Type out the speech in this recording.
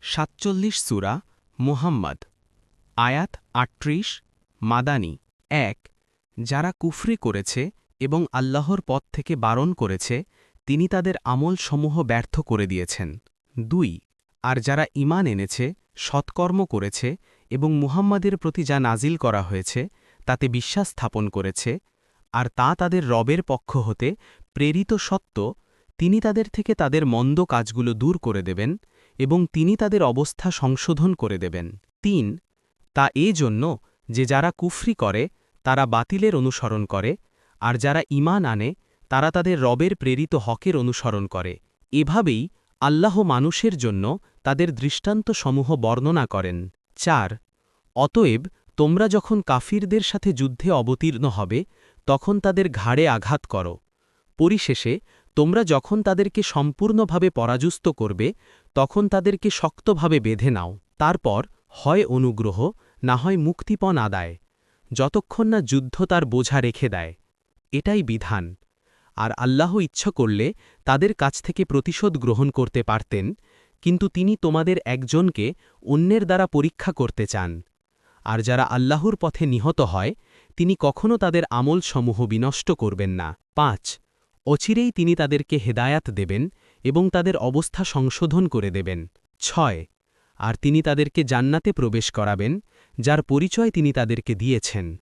৪৭ সূরা মুহাম্মদ আয়াত ৩৮ মাদানী ১ যারা কুফরি করেছে এবং আল্লাহর পথ থেকে বারণ করেছে তিনি তাদের আমলসমূহ ব্যর্থ করে দিয়েছেন ২ আর যারা ঈমান এনেছে সৎকর্ম করেছে এবং মুহাম্মাদের প্রতি যা নাজিল করা হয়েছে তাতে বিশ্বাস স্থাপন করেছে আর তা তাদের রবের পক্ষ হতে প্রেরিত সত্য তিনি তাদের থেকে তাদের মন্দ কাজগুলো দূর করে দেবেন এবং তিনি তাদের অবস্থা সংশোধন করে দেবেন ৩ তা জন্য যে যারা কুফরি করে তারা বাতিলের অনুসরণ করে আর যারা ঈমান আনে তারা তাদের রবের প্রেরিত হকের অনুসরণ করে এভাবেই আল্লাহ মানুষের জন্য তাদের দৃষ্টান্তসমূহ বর্ণনা করেন ৪ অতএব তোমরা যখন কাফিরদের সাথে যুদ্ধে অবতীর্ণ হবে তখন তাদের ঘাড়ে আঘাত করো পরিশেষে তোমরা যখন তাদেরকে সম্পূর্ণভাবে পরাজুস্ত করবে তখন তাদেরকে শক্তভাবে বেঁধে নাও তারপর হয় অনুগ্রহ না হয় মুক্তিপণ আদায় যতক্ষণ না যুদ্ধ তার বোঝা রেখে দেয় এটাই বিধান আর আল্লাহ ইচ্ছা করলে তাদের কাছ থেকে প্রতিশোধ গ্রহণ করতে পারতেন কিন্তু তিনি তোমাদের একজনকে অন্যের দ্বারা পরীক্ষা করতে চান আর যারা আল্লাহর পথে নিহত হয় তিনি কখনও তাদের আমলসমূহ বিনষ্ট করবেন না ৫ অচিরেই তিনি তাদেরকে হেদায়াত দেবেন এবং তাদের অবস্থা সংশোধন করে দেবেন ৬ আর তিনি তাদেরকে জান্নাতে প্রবেশ করাবেন যার পরিচয় তিনি তাদেরকে দিয়েছেন